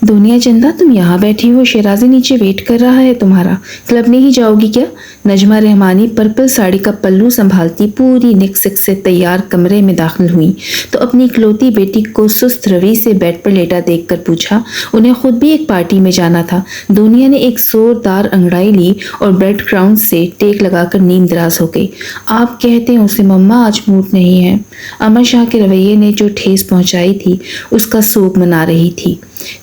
دنیا چندہ تم یہاں بیٹھی ہو، شیرازی نیچے ویٹ کر رہا ہے تمہارا، کلب نہیں جاؤ گی کیا؟ نجمہ رحمانی پرپل ساڑی کا پلو سنبھالتی پوری نک سک سے تیار کمرے میں داخل ہوئی تو اپنی اکلوتی بیٹی کو سست روی سے بیڈ پر لیٹا دیکھ کر پوچھا۔ انہیں خود بھی ایک پارٹی میں جانا تھا۔ دنیا نے ایک زوردار انگڑائی لی اور بیڈ گراؤنڈ سے ٹیک لگا کر نیم دراز ہو گئی۔ آپ کہتے ہیں اسے مما آج موڈ نہیں ہے۔ امر شاہ کے رویے نے جو ٹھیس پہنچائی تھی اس کا سوگ منا رہی تھی۔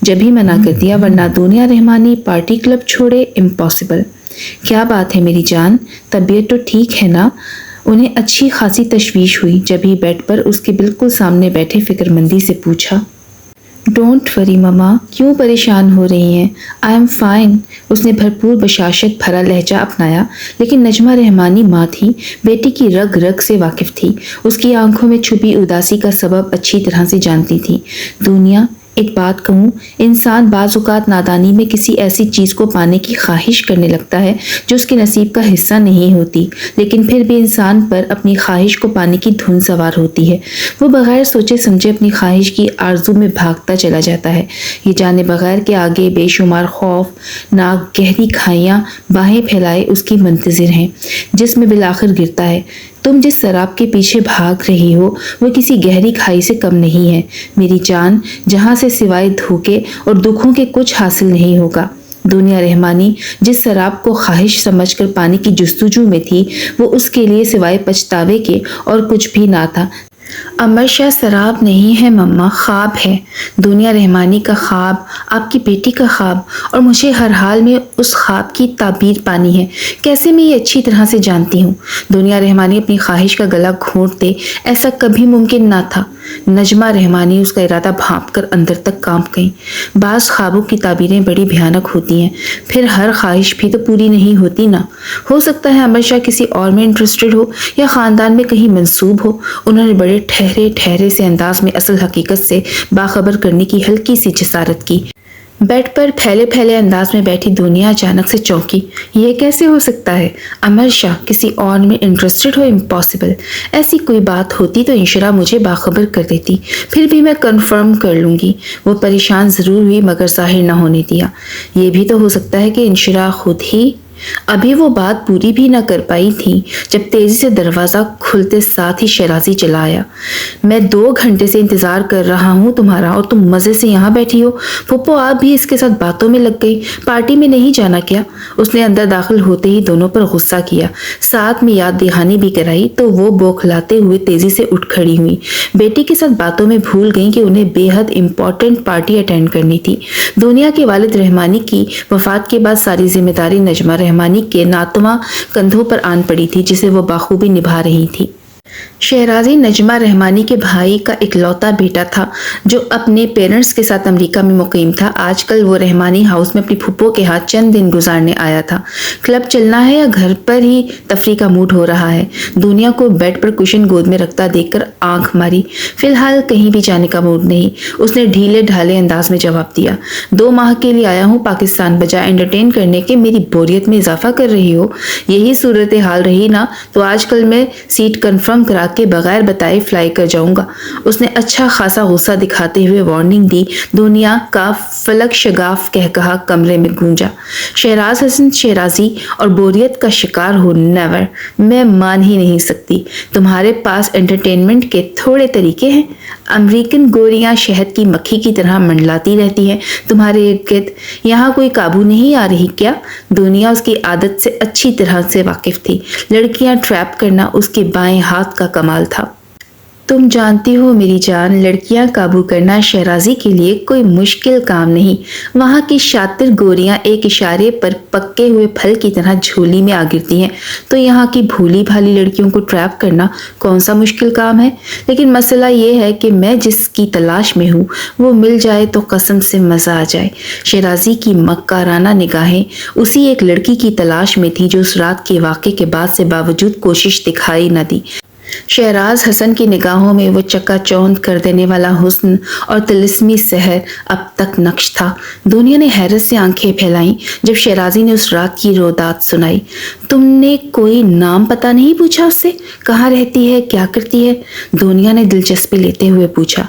جب ہی منع کر دیا، ورنہ دنیا رحمانی پارٹی کلب چھوڑے، امپاسبل۔ کیا بات ہے میری جان، طبیعت تو ٹھیک ہے نا؟ انہیں اچھی خاصی تشویش ہوئی جب ہی بیڈ پر اس کے بالکل سامنے بیٹھے فکر مندی سے پوچھا۔ ڈونٹ وری مما، کیوں پریشان ہو رہی ہیں؟ I am fine. اس نے بھرپور بشاشت بھرا لہجہ اپنایا، لیکن نجمہ رحمانی ماں تھی، بیٹی کی رگ رگ سے واقف تھی، اس کی آنکھوں میں چھپی اداسی کا سبب اچھی طرح سے جانتی تھی۔ دنیا، ایک بات کہوں، انسان بعض اوقات نادانی میں کسی ایسی چیز کو پانے کی خواہش کرنے لگتا ہے جو اس کے نصیب کا حصہ نہیں ہوتی، لیکن پھر بھی انسان پر اپنی خواہش کو پانے کی دھن سوار ہوتی ہے۔ وہ بغیر سوچے سمجھے اپنی خواہش کی آرزو میں بھاگتا چلا جاتا ہے، یہ جانے بغیر کہ آگے بے شمار خوف ناک گہری کھائیاں باہیں پھیلائے اس کی منتظر ہیں، جس میں بالآخر گرتا ہے۔ تم جس سراب کے پیچھے بھاگ رہی ہو وہ کسی گہری کھائی سے کم نہیں ہے میری جان، جہاں سے سوائے دھوکے اور دکھوں کے کچھ حاصل نہیں ہوگا۔ دنیا رحمانی جس سراب کو خواہش سمجھ کر پانی کی جستجو میں تھی، وہ اس کے لیے سوائے پچھتاوے کے اور کچھ بھی نہ تھا۔ امر شاہ سراب نہیں ہے مما، خواب ہے۔ دنیا رحمانی کا خواب، آپ کی بیٹی کا خواب، اور مجھے ہر حال میں اس خواب کی تعبیر پانی ہے۔ کیسے میں یہ اچھی طرح سے جانتی ہوں۔ دنیا رحمانی اپنی خواہش کا گلا گھونٹ دے، ایسا کبھی ممکن نہ تھا۔ نجمہ رحمانی اس کا ارادہ بھانپ کر اندر تک کانپ گئیں۔ بعض خوابوں کی تعبیریں بڑی بھیانک ہوتی ہیں، پھر ہر خواہش بھی تو پوری نہیں ہوتی نا۔ ہو سکتا ہے امر شاہ کسی اور میں انٹرسٹڈ ہو یا خاندان میں کہیں منسوب ہو۔ انہوں نے بڑے ٹھہرے سے انداز میں اصل حقیقت سے باخبر کرنے کی ہلکی سی جسارت کی۔ بیڈ پر پھیلے انداز میں بیٹھی دنیا اچانک سے چونکی۔ یہ کیسے ہو سکتا ہے؟ امر شاہ کسی اور میں انٹرسٹڈ ہو؟ امپاسبل۔ ایسی کوئی بات ہوتی تو انشرا مجھے باخبر کر دیتی، پھر بھی میں کنفرم کر لوں گی۔ وہ پریشان ضرور ہوئی مگر ظاہر نہ ہونے دیا۔ یہ بھی تو ہو سکتا ہے کہ انشرا خود ہی۔ ابھی وہ بات پوری بھی نہ کر پائی تھی جب تیزی سے دروازہ کھلتے ساتھ ہی شیرازی چلا آیا۔ میں 2 گھنٹے سے انتظار کر رہا ہوں تمہارا، اور تم مزے سے یہاں بیٹھی ہو۔ پھپھو آپ بھی اس کے ساتھ باتوں میں لگ گئی، پارٹی میں نہیں جانا کیا؟ اس نے اندر داخل ہوتے ہی دونوں پر غصہ کیا، ساتھ میں یاد دہانی بھی کرائی تو وہ بوکھلاتے ہوئے تیزی سے اٹھ کھڑی ہوئی۔ بیٹی کے ساتھ باتوں میں بھول گئیں کہ انہیں بے حد امپورٹنٹ پارٹی اٹینڈ کرنی تھی۔ دنیا کے والد رحمانی کی وفات کے بعد ساری ذمہ داری نجمہ رحمانی کے ناتواں کندھوں پر آن پڑی تھی، جسے وہ بخوبی نبھا رہی تھی۔ شیرازی نجمہ رحمانی کے بھائی کا اکلوتا بیٹا تھا جو اپنے پیرنٹس کے ساتھ امریکہ میں مقیم تھا۔ آج کل وہ رحمانی ہاؤس میں اپنی پھپھو کے ہاتھ چند دن گزارنے آیا تھا۔ کلب چلنا ہے یا گھر پر ہی تفریح کا موڈ ہو رہا ہے؟ دنیا کو بیڈ پر کشن گود میں رکھتا دیکھ کر آنکھ ماری۔ فی الحال کہیں بھی جانے کا موڈ نہیں، اس نے ڈھیلے ڈھالے انداز میں جواب دیا۔ 2 ماہ کے لیے آیا ہوں پاکستان، بجائے انٹرٹین کرنے کے میری بوریت میں اضافہ کر رہی ہو۔ یہی صورتحال رہی نا تو آج کل میں سیٹ کنفرم کرا کے بغیر بتائے فلائی کر جاؤں گا۔ اس نے اچھا خاصا غصہ دکھاتے ہوئے وارننگ دی۔ دنیا کا فلک شگاف کہکہا کمرے میں گونجا۔ شہراز حسن شیرازی اور بوریت کا شکار ہو، نیور۔ میں مان ہی نہیں سکتی تمہارے پاس انٹرٹینمنٹ کے تھوڑے طریقے ہیں۔ امریکن گوریاں شہد کی مکھی کی طرح منڈلاتی رہتی ہیں تمہارے ارد گرد، یہاں کوئی قابو نہیں آ رہی کیا؟ دنیا اس کی عادت سے اچھی طرح سے واقف تھی، لڑکیاں ٹریپ کرنا اس کے بائیں ہاتھ کا کمال تھا۔ تم جانتی ہو میری جان، لڑکیاں قابو کرنا شہرازی کے لیے کوئی مشکل کام نہیں۔ وہاں کی شاطر گوریاں ایک اشارے پر پکے ہوئے پھل کی طرح جھولی میں آ گرتی ہیں، تو یہاں کی بھولی بھالی لڑکیوں کو ٹریپ کرنا کون سا مشکل کام ہے؟ لیکن مسئلہ یہ ہے کہ میں جس کی تلاش میں ہوں وہ مل جائے تو قسم سے مزہ آ جائے۔ شیرازی کی مکارانہ نگاہیں اسی ایک لڑکی کی تلاش میں تھی جو اس رات کے واقعے کے بعد سے باوجود کوشش دکھائی نہ دی۔ شہراز حسن کی نگاہوں میں وہ چکا چوند کر دینے والا حسن اور طلسمی سحر اب تک نقش تھا۔ دنیا نے حیرت سے آنکھیں پھیلائیں جب شیرازی نے اس رات کی رودات سنائی۔ تم نے کوئی نام پتہ نہیں پوچھا اس سے؟ کہاں رہتی ہے، کیا کرتی ہے؟ دنیا نے دلچسپی لیتے ہوئے پوچھا۔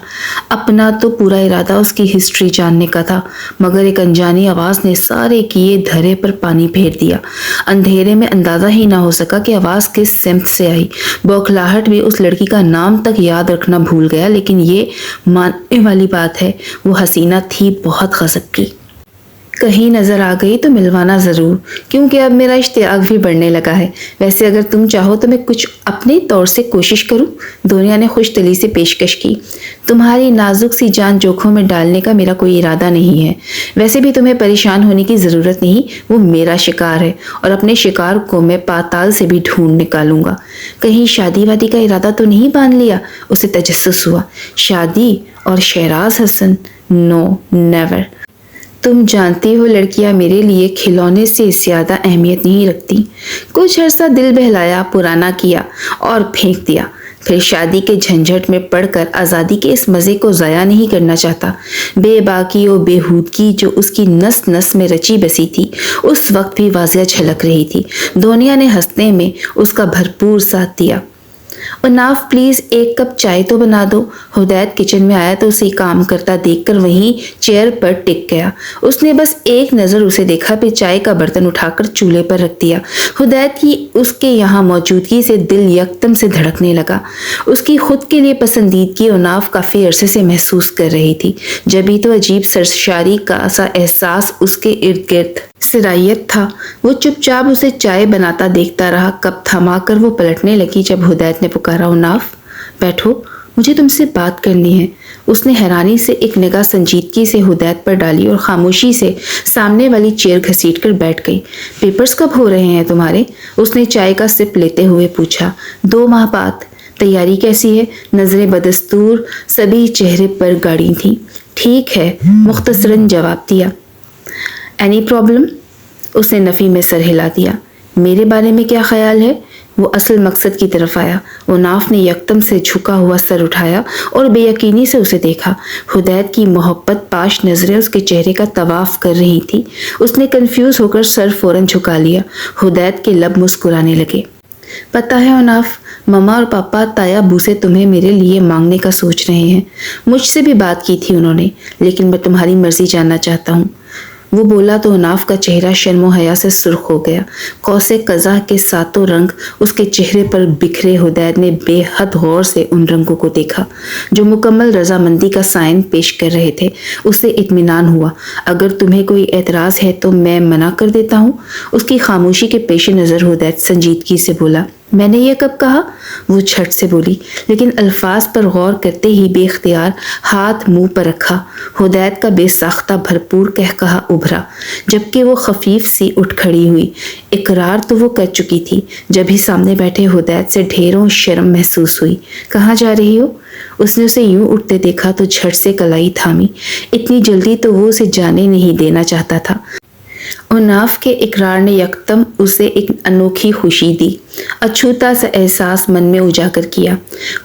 اپنا تو پورا ارادہ اس کی ہسٹری جاننے کا تھا، مگر ایک انجانی آواز نے سارے کیے دھرے پر پانی پھیر دیا۔ اندھیرے میں اندازہ ہی نہ ہو سکا کہ آواز کس سمت سے آئی۔ بوکھلاہٹ بھی اس لڑکی کا نام تک یاد رکھنا بھول گیا، لیکن یہ ماننے والی بات ہے وہ حسینہ تھی بہت غضب کی۔ کہیں نظر آ گئی تو ملوانا ضرور، کیونکہ اب میرا اشتیاق بھی بڑھنے لگا ہے۔ ویسے اگر تم چاہو تو میں کچھ اپنے طور سے کوشش کروں، دنیا نے خوش دلی سے پیشکش کی۔ تمہاری نازک سی جان جوکھوں میں ڈالنے کا میرا کوئی ارادہ نہیں ہے۔ ویسے بھی تمہیں پریشان ہونے کی ضرورت نہیں، وہ میرا شکار ہے اور اپنے شکار کو میں پاتال سے بھی ڈھونڈ نکالوں گا۔ کہیں شادی وادی کا ارادہ تو نہیں باندھ لیا؟ اسے تجسس ہوا۔ شادی اور شہراز حسن؟ نو، نیور۔ تم جانتی ہو لڑکیاں میرے لیے کھلونے سے زیادہ اہمیت نہیں رکھتی۔ کچھ عرصہ دل بہلایا، پرانا کیا اور پھینک دیا۔ پھر شادی کے جھنجھٹ میں پڑ کر آزادی کے اس مزے کو ضائع نہیں کرنا چاہتا۔ بے باکی و بےہودگی جو اس کی نس نس میں رچی بسی تھی اس وقت بھی واضح جھلک رہی تھی۔ دنیا نے ہنسنے میں اس کا بھرپور ساتھ دیا۔ اناف پلیز ایک کپ چائے تو بنا دو۔ ہدایت کچن میں آیا تو اسے کام کرتا دیکھ کر وہیں چیئر پر ٹک گیا۔ اس نے بس ایک نظر اسے دیکھا، پھر چائے کا برتن اٹھا کر چولہے پر رکھ دیا۔ ہدایت کی اس کے یہاں موجودگی سے دل یکدم سے دھڑکنے لگا۔ اس کی خود کے لیے پسندیدگی اناف کافی عرصے سے محسوس کر رہی تھی، جبھی تو عجیب سرشاری کا سا احساس اس کے ارد گرد سرایت تھا۔ وہ چپ چاپ اسے چائے بناتا دیکھتا رہا۔ کپ تھما کر وہ پلٹنے لگی جب ہدایت نے پکارا، اناف بیٹھو، مجھے تم سے بات کرنی ہے۔ اس نے حیرانی سے ایک نگاہ سنجیدگی سے ہدایت پر ڈالی اور خاموشی سے سامنے والی چیئر گھسیٹ کر بیٹھ گئی۔ پیپرز کب ہو رہے ہیں تمہارے؟ اس نے چائے کا سپ لیتے ہوئے پوچھا۔ 2 ماہ بعد۔ تیاری کیسی ہے؟ نظریں بدستور سبھی چہرے پر گاڑی تھیں۔ ٹھیک ہے، مختصراً جواب دیا۔ Any problem? اس نے نفی میں سر ہلا دیا۔ میرے بارے میں کیا خیال ہے؟ وہ اصل مقصد کی طرف آیا۔ اناف نے یکدم سے جھکا ہوا سر اٹھایا اور بے یقینی سے اسے دیکھا۔ ہدایت کی محبت پاش نظریں اس کے چہرے کا طواف کر رہی تھی۔ اس نے کنفیوز ہو کر سر فوراً جھکا لیا۔ ہدایت کے لب مسکرانے لگے۔ پتہ ہے اناف، مما اور پاپا تایا ابو سے تمہیں میرے لیے مانگنے کا سوچ رہے ہیں۔ مجھ سے بھی بات کی تھی انہوں نے، لیکن میں تمہاری مرضی جاننا چاہتا ہوں۔ وہ بولا تو اناف کا چہرہ شرم و حیا سے سرخ ہو گیا۔ قوس قزح کے ساتوں رنگ اس کے چہرے پر بکھرے۔ ہدایت نے بے حد غور سے ان رنگوں کو دیکھا جو مکمل رضامندی کا سائن پیش کر رہے تھے۔ اسے اطمینان ہوا۔ اگر تمہیں کوئی اعتراض ہے تو میں منع کر دیتا ہوں۔ اس کی خاموشی کے پیش نظر ہدایت سنجیدگی سے بولا۔ میں نے یہ کب کہا؟ وہ جھٹ سے بولی، لیکن الفاظ پر غور کرتے ہی بے اختیار ہاتھ منہ پر رکھا۔ ہدایت کا بے ساختہ بھرپور کہا ابھرا، جبکہ وہ خفیف سی اٹھ کھڑی ہوئی۔ اقرار تو وہ کر چکی تھی، جب ہی سامنے بیٹھے ہدایت سے ڈھیروں شرم محسوس ہوئی۔ کہاں جا رہی ہو؟ اس نے اسے یوں اٹھتے دیکھا تو جھٹ سے کلائی تھامی۔ اتنی جلدی تو وہ اسے جانے نہیں دینا چاہتا تھا۔ اناف کے اقرار نے یکدم اسے ایک انوکھی خوشی دی۔ اچھوتا سا احساس من میں اجاگر کیا۔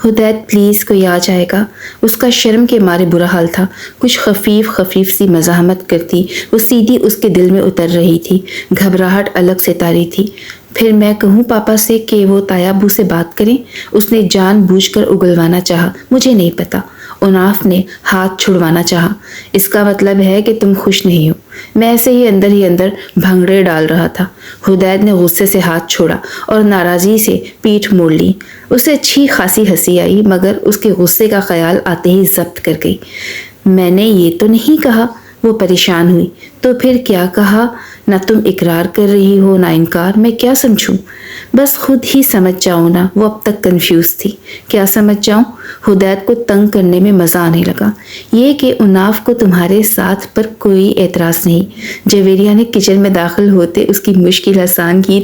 ہدایت پلیز کوئی آ جائے گا؟ اس کا شرم کے مارے برا حال تھا۔ کچھ خفیف سی مزاحمت کرتی وہ سیدھی اس کے دل میں اتر رہی تھی۔ گھبراہٹ الگ سے طاری تھی۔ پھر میں کہوں پاپا سے کہ وہ تایا ابو سے بات کریں؟ اس نے جان بوجھ کر اگلوانا چاہا۔ مجھے نہیں پتا۔ اناف نے ہاتھ چھڑوانا چاہا۔ اس کا مطلب ہے کہ تم خوش نہیں ہو؟ میں ایسے ہی اندر بھنگڑے ڈال رہا تھا۔ ہدایت نے غصے سے ہاتھ چھوڑا اور ناراضی سے پیٹھ موڑ لی۔ اسے اچھی خاصی ہنسی آئی، مگر اس کے غصے کا خیال آتے ہی ضبط کر گئی۔ میں نے یہ تو نہیں کہا۔ وہ پریشان ہوئی۔ تو پھر کیا کہا؟ نہ تم اقرار کر رہی ہو نہ انکار، میں کیا سمجھوں؟ بس خود ہی سمجھ جاؤ نا۔ وہ اب تک کنفیوز تھی۔ کیا سمجھ جاؤں؟ ہدایت کو تنگ کرنے میں مزہ آنے لگا۔ یہ کہ اناف کو تمہارے ساتھ پر کوئی اعتراض نہیں۔ جویریہ نے کچن میں داخل ہوتے اس کی مشکل آسان کی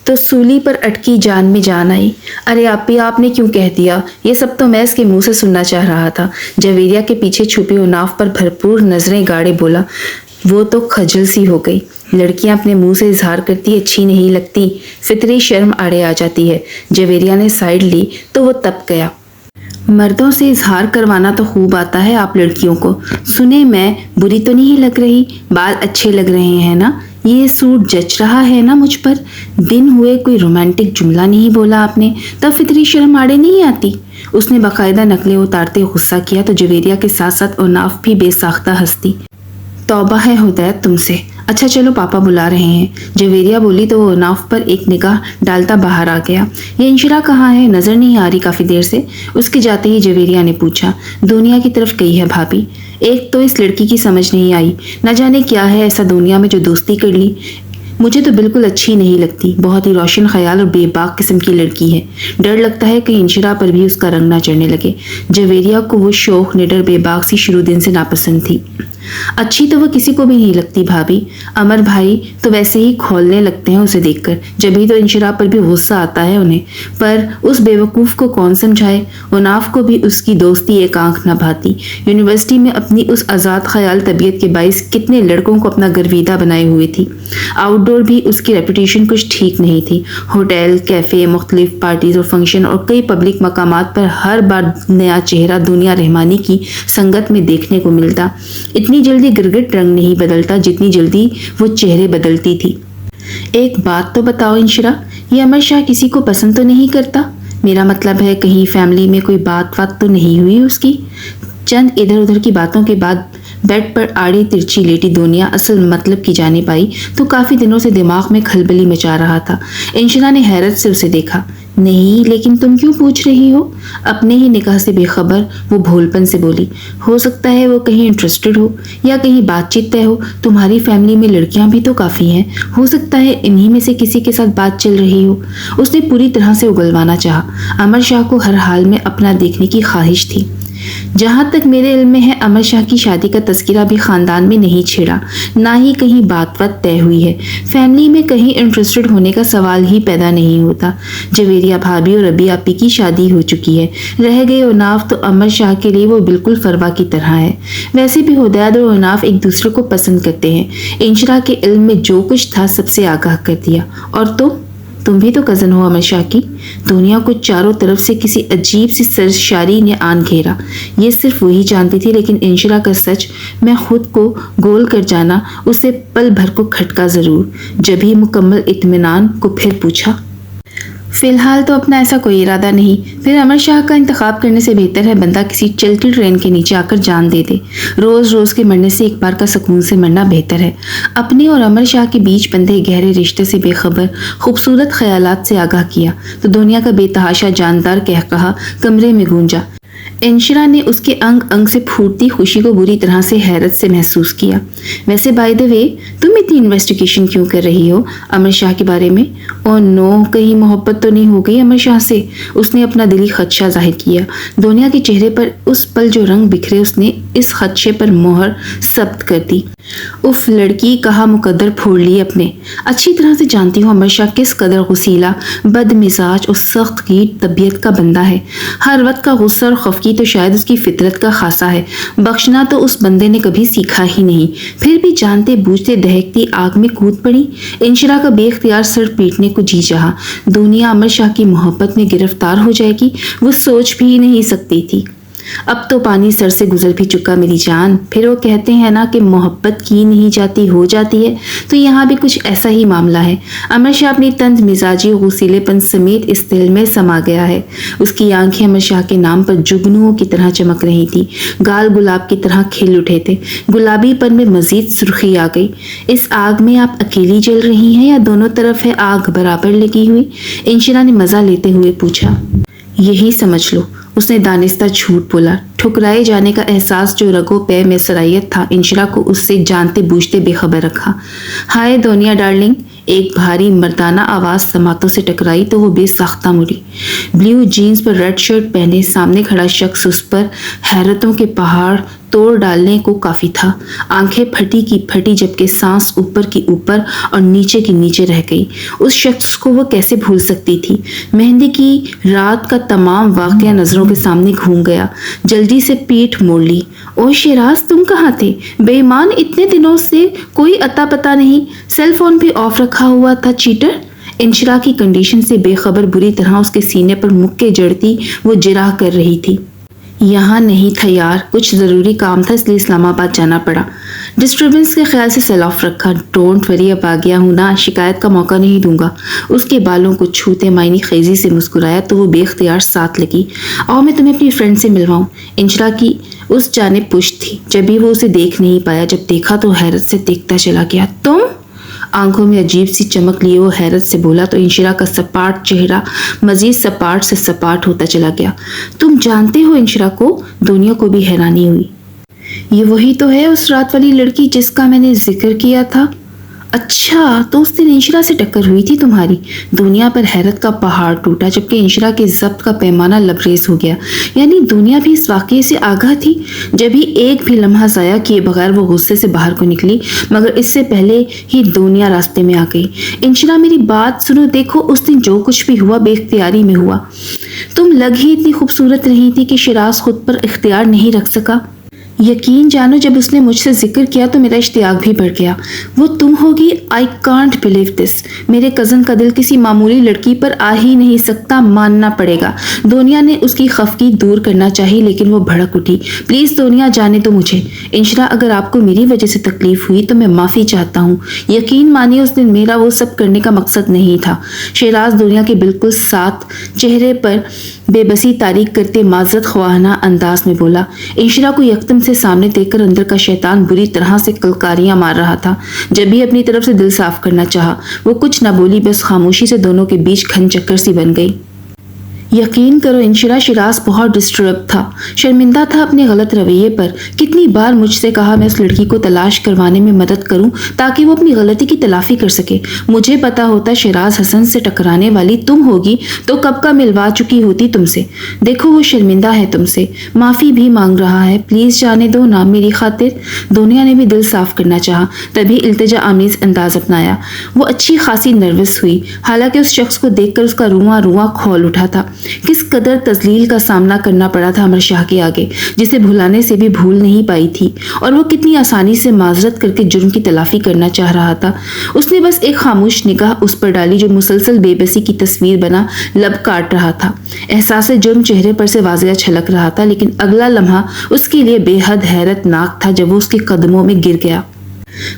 تو سولی پر اٹکی جان میں جان آئی۔ ارے آپ نے کیوں کہہ دیا؟ یہ سب تو میں اس کے منہ سے سننا چاہ رہا تھا۔ جویریہ کے پیچھے چھپی اناف پر بھرپور نظریں گاڑے بولا۔ وہ تو خجل سی ہو گئی۔ لڑکیاں اپنے منہ سے اظہار کرتی اچھی نہیں لگتی، فطری شرم آڑے آ جاتی ہے۔ جویریہ نے سائڈ لی تو وہ تپ گیا۔ مردوں سے اظہار کروانا تو خوب آتا ہے آپ لڑکیوں کو۔ سنیں، میں بری تو نہیں لگ رہی؟ بال اچھے لگ رہے ہیں نا؟ یہ سوٹ جچ رہا ہے نا مجھ پر؟ دن ہوئے کوئی رومانٹک جملہ نہیں بولا آپ نے، تب فطری شرم آڑے نہیں آتی؟ اس نے باقاعدہ نقلیں اتارتے غصہ کیا تو جویریہ کے ساتھ ساتھ اوناف بھی بے ساختہ ہستی۔ توبہ ہے ہدایت تم سے۔ اچھا چلو، پاپا بلا رہے ہیں، جویریہ بولی تو وہ اوناف پر ایک نگاہ ڈالتا باہر آ گیا۔ یہ انشرا کہاں ہے؟ نظر نہیں آ رہی کافی دیر سے۔ اس کے جاتے ہی جویریہ نے پوچھا۔ دنیا کی طرف گئی ہے بھابھی۔ ایک تو اس لڑکی کی سمجھ نہیں آئی، نہ جانے کیا ہے ایسا دنیا میں جو دوستی کر لی۔ مجھے تو بالکل اچھی نہیں لگتی، بہت ہی روشن خیال اور بے باک قسم کی لڑکی ہے۔ ڈر لگتا ہے کہ انشرا پر بھی اس کا رنگ نہ چڑھنے لگے۔ جویریہ کو وہ شوخ نڈر بے باک سی شروع دن سے ناپسند تھی۔ اچھی تو وہ کسی کو بھی نہیں لگتی بھابھی، امر بھائی تو ویسے ہی کھولنے لگتے ہیں اسے دیکھ کر، جبھی تو انشرا پر بھی غصہ آتا ہے انہیں، پر اس بے وقوف کو کون سمجھائے۔ اوناف کو بھی اس کی دوستی ایک آنکھ نہ بھاتی۔ یونیورسٹی میں اپنی اس آزاد خیال طبیعت کے باعث کتنے لڑکوں کو اپنا گرویدہ بنائے ہوئے تھی۔ آؤٹ ڈور بھی اس کی ریپوٹیشن کچھ ٹھیک نہیں تھی۔ ہوٹل، کیفے، مختلف پارٹیز اور فنکشن اور کئی پبلک مقامات پر ہر بار نیا چہرہ دنیا رحمانی کی سنگت میں دیکھنے کو ملتا۔ اتنی جلدی گرگٹ رنگ نہیں بدلتا جتنی جلدی وہ چہرے بدلتی تھی۔ ایک بات تو بتاؤ انشرا، یہ امر شاہ کسی کو پسند تو نہیں کرتا؟ میرا مطلب ہے کہیں فیملی میں کوئی بات تو نہیں ہوئی اس کی؟ چند ادھر ادھر کی باتوں کے بعد بیڈ پر آڑی ترچھی لیٹی دنیا اصل مطلب کی جانب آئی تو کافی دنوں سے دماغ میں کھلبلی مچا رہا تھا۔ انشرا نے حیرت سے اسے دیکھا۔ نہیں، لیکن تم کیوں پوچھ رہی ہو؟ اپنے ہی نکاح سے بے خبر وہ بھولپن سے بولی۔ ہو سکتا ہے وہ کہیں انٹرسٹڈ ہو یا کہیں بات چیت طے ہو۔ تمہاری فیملی میں لڑکیاں بھی تو کافی ہیں، ہو سکتا ہے انہی میں سے کسی کے ساتھ بات چل رہی ہو۔ اس نے پوری طرح سے اگلوانا چاہا۔ امر شاہ کو ہر حال میں اپنا دیکھنے کی خواہش تھی۔ جہاں تک میرے علم میں ہے امر شاہ کی شادی کا تذکرہ بھی خاندان میں نہیں چھیڑا، نہ ہی کہیں بات طے ہوئی ہے۔ فیملی میں کہیں انٹرسٹڈ ہونے کا سوال ہی پیدا نہیں ہوتا۔ جویریہ بھابھی اور ربی آپی کی شادی ہو چکی ہے، رہ گئے اوناف تو امر شاہ کے لیے وہ بالکل فروا کی طرح ہے۔ ویسے بھی ہدایت اور اوناف ایک دوسرے کو پسند کرتے ہیں۔ انشرا کے علم میں جو کچھ تھا سب سے آگاہ کر دیا۔ اور تم بھی تو کزن ہو امر شاہ کی۔ دنیا کو چاروں طرف سے کسی عجیب سی سرشاری نے آن گھیرا۔ یہ صرف وہی جانتی تھی، لیکن انشرا کا سچ میں خود کو گول کر جانا اسے پل بھر کو کھٹکا ضرور۔ جب ہی مکمل اطمینان کو پھر پوچھا۔ فی الحال تو اپنا ایسا کوئی ارادہ نہیں۔ پھر امر شاہ کا انتخاب کرنے سے بہتر ہے بندہ کسی چلتی ٹرین کے نیچے آ کر جان دے دے۔ روز روز کے مرنے سے ایک بار کا سکون سے مرنا بہتر ہے۔ اپنے اور امر شاہ کے بیچ بندھے گہرے رشتے سے بے خبر خوبصورت خیالات سے آگاہ کیا تو دنیا کا بے تحاشا جاندار کہا کمرے میں گونجا۔ انشرا نے اس کے انگ انگ سے پھوٹتی خوشی کو بری طرح سے حیرت سے محسوس کیا۔ ویسے بائی دی وے، تم اتنی انویسٹیگیشن کیوں کر رہی ہو امر شاہ کے بارے میں؟ او نو، کہیں محبت تو نہیں ہو گئی امر شاہ سے؟ اس نے اپنا دلی خدشہ ظاہر کیا۔ دنیا کے چہرے پر اس پل جو رنگ بکھرے اس نے اس خدشے پر مہر ثبت کر دی۔ اف لڑکی، کہا مقدر پھوڑ لی اپنے۔ اچھی طرح سے جانتی ہوں امر شاہ کس قدر غصیلا، بد مزاج اور سخت کی طبیعت کا بندہ ہے۔ ہر وقت کا غصہ اور خفگی تو شاید اس کی فطرت کا خاصہ ہے، بخشنا تو اس بندے نے کبھی سیکھا ہی نہیں۔ پھر بھی جانتے بوجھتے دہکتی آگ میں کود پڑی۔ انشرا کا بے اختیار سر پیٹنے کو جی چاہا۔ دنیا امر شاہ کی محبت میں گرفتار ہو جائے گی وہ سوچ بھی نہیں سکتی تھی۔ اب تو پانی سر سے گزر بھی چکا میری جان۔ پھر وہ کہتے ہیں نا کہ محبت کی نہیں جاتی ہو جاتی ہے، تو یہاں بھی کچھ ایسا ہی معاملہ ہے۔ امر شاہ اپنی تند مزاجی غصیلے پن سمیت اس دل میں سما گیا ہے۔ اس کی آنکھیں امر شاہ کے نام پر جگنوؤں کی طرح چمک رہی تھی، گال گلاب کی طرح کھل اٹھے تھے۔ گلابی پن میں مزید سرخی آ گئی۔ اس آگ میں آپ اکیلی جل رہی ہیں یا دونوں طرف ہے آگ برابر لگی ہوئی؟ انشرا نے مزہ لیتے ہوئے پوچھا۔ یہی سمجھ لو، اس نے دانستہ جھوٹ بولا۔ ٹھکرائے جانے کا احساس جو رگو پے میں سرایت تھا انشرا کو اس سے جانتے بوجھتے بے خبر رکھا۔ ہائے دنیا ڈارلنگ، ایک بھاری مردانہ آواز سماعتوں سے ٹکرائی تو وہ بے ساختہ مڑی۔ بلیو جینز پر ریڈ شرٹ پہنے سامنے کھڑا شخص اس پر حیرتوں کے پہاڑ توڑ ڈالنے کو کافی تھا۔ آنکھیں پھٹی کی پھٹی جبکہ سانس اوپر کی اوپر اور نیچے کی نیچے رہ گئی۔ اس شخص کو وہ کیسے بھول سکتی تھی؟ مہندی کی رات کا تمام واقعہ نظروں کے سامنے گھوم گیا۔ جلدی سے پیٹھ موڑ لی۔ او شیراز، تم کہاں تھے؟ بے ایمان، اتنے دنوں سے کوئی اتا پتا نہیں، سیل فون بھی آف رکھا ہوا تھا، چیٹر۔ انشرا کی کنڈیشن سے بے خبر بری طرح اس کے سینے پر مکے جڑتی وہ جراح کر رہی تھی۔ یہاں نہیں تھا یار، کچھ ضروری کام تھا اس لیے اسلام آباد جانا پڑا۔ ڈسٹربنس کے خیال سے سیل آف رکھا۔ ڈونٹ وری، اب آ گیا ہوں نا، شکایت کا موقع نہیں دوں گا۔ اس کے بالوں کو چھوتے معنی خیزی سے مسکرایا تو وہ بے اختیار ساتھ لگی۔ آؤ میں تمہیں اپنی فرینڈ سے ملواؤں۔ انشرا کی اس جانب پشت تھی، جبھی وہ اسے دیکھ نہیں پایا، جب دیکھا تو حیرت سے دیکھتا چلا گیا۔ تم؟ آنکھوں میں عجیب سی چمک لیے وہ حیرت سے بولا تو انشرا کا سپاٹ چہرہ مزید سپاٹ سے سپاٹ ہوتا چلا گیا۔ تم جانتے ہو انشرا کو؟ دنیا کو بھی حیرانی ہوئی۔ یہ وہی تو ہے اس رات والی لڑکی جس کا میں نے ذکر کیا تھا؟ اچھا، تو اس دن انشرا سے ٹکر ہوئی تھی تمہاری؟ دنیا پر حیرت کا پہاڑ ٹوٹا جبکہ انشرا کے ضبط کا پیمانہ لبریز ہو گیا۔ یعنی دنیا بھی اس واقعے سے آگاہ تھی؟ جبھی ایک بھی لمحہ ضائع کیے بغیر وہ غصے سے باہر کو نکلی، مگر اس سے پہلے ہی دنیا راستے میں آ گئی۔ انشرا میری بات سنو، دیکھو اس دن جو کچھ بھی ہوا بے اختیاری میں ہوا۔ تم لگ ہی اتنی خوبصورت رہی تھی کہ شیراز خود پر اختیار نہیں رکھ سکا۔ یقین جانو، جب اس نے مجھ سے ذکر کیا تو میرا اشتیاق بھی بڑھ گیا۔ وہ تم ہوگی؟ I can't believe this. میرے کزن کا دل کسی معمولی لڑکی پر آ ہی نہیں سکتا، ماننا پڑے گا۔ دنیا نے اس کی خفگی دور کرنا چاہی لیکن وہ بھڑک اٹھی۔ پلیز دنیا، جانے دو مجھے۔ انشرا، اگر آپ کو میری وجہ سے تکلیف ہوئی تو میں معافی چاہتا ہوں۔ یقین مانیے اس دن میرا وہ سب کرنے کا مقصد نہیں تھا۔ شیراز دنیا کے بالکل ساتھ چہرے پر بے بسی تاریک کرتے معذرت خواہانہ انداز میں بولا۔ انشرا کو یکدم سے سامنے دیکھ کر اندر کا شیطان بری طرح سے کلکاریاں مار رہا تھا۔ جب بھی اپنی طرف سے دل صاف کرنا چاہا وہ کچھ نہ بولی، بس خاموشی سے دونوں کے بیچ کھن چکر سی بن گئی۔ یقین کرو انشرا، شیراز بہت ڈسٹرب تھا، شرمندہ تھا اپنے غلط رویے پر۔ کتنی بار مجھ سے کہا میں اس لڑکی کو تلاش کروانے میں مدد کروں تاکہ وہ اپنی غلطی کی تلافی کر سکے۔ مجھے پتا ہوتا شیراز حسن سے ٹکرانے والی تم ہوگی تو کب کا ملوا چکی ہوتی تم سے۔ دیکھو وہ شرمندہ ہے تم سے، معافی بھی مانگ رہا ہے، پلیز جانے دو نا میری خاطر۔ دنیا نے بھی دل صاف کرنا چاہا، تبھی التجا آمیز انداز اپنایا۔ وہ اچھی خاصی نروس ہوئی، حالانکہ اس شخص کو دیکھ کر اس کا رواں رواں کھول اٹھا تھا۔ کس قدر تذلیل کا سامنا کرنا پڑا تھا امر شاہ کے آگے، جسے بھلانے سے بھی بھول نہیں پائی تھی، اور وہ کتنی آسانی سے معذرت کر کے جرم کی تلافی کرنا چاہ رہا تھا۔ اس نے بس ایک خاموش نگاہ اس پر ڈالی جو مسلسل بے بسی کی تصویر بنا لب کاٹ رہا تھا۔ احساس جرم چہرے پر سے واضح چھلک رہا تھا، لیکن اگلا لمحہ اس کے لیے بے حد حیرت ناک تھا جب وہ اس کے قدموں میں گر گیا۔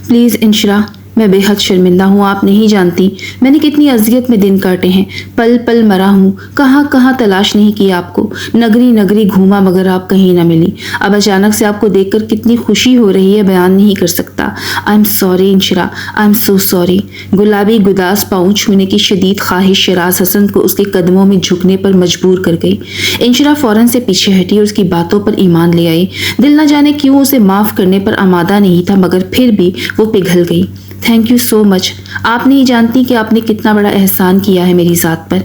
پلیز انشرا، میں بے حد شرمندہ ہوں، آپ نہیں جانتی میں نے کتنی اذیت میں دن کاٹے ہیں، پل پل مرا ہوں، کہاں کہاں تلاش نہیں کیا آپ کو، نگری نگری گھوما مگر آپ کہیں نہ ملی۔ اب اچانک سے آپ کو دیکھ کر کتنی خوشی ہو رہی ہے بیان نہیں کر سکتا۔ I'm sorry Inshra, I'm so sorry. گلابی گداز پاؤں چھونے کی شدید خواہش شیراز حسن کو اس کے قدموں میں جھکنے پر مجبور کر گئی۔ انشرا فوراً سے پیچھے ہٹی اور اس کی باتوں پر ایمان لے آئی۔ دل نہ جانے کیوں اسے معاف کرنے پر آمادہ نہیں تھا، مگر پھر بھی وہ پگھل گئی۔ تھینک یو سو مچ، آپ نہیں جانتی کہ آپ نے کتنا بڑا احسان کیا ہے میری ذات پر۔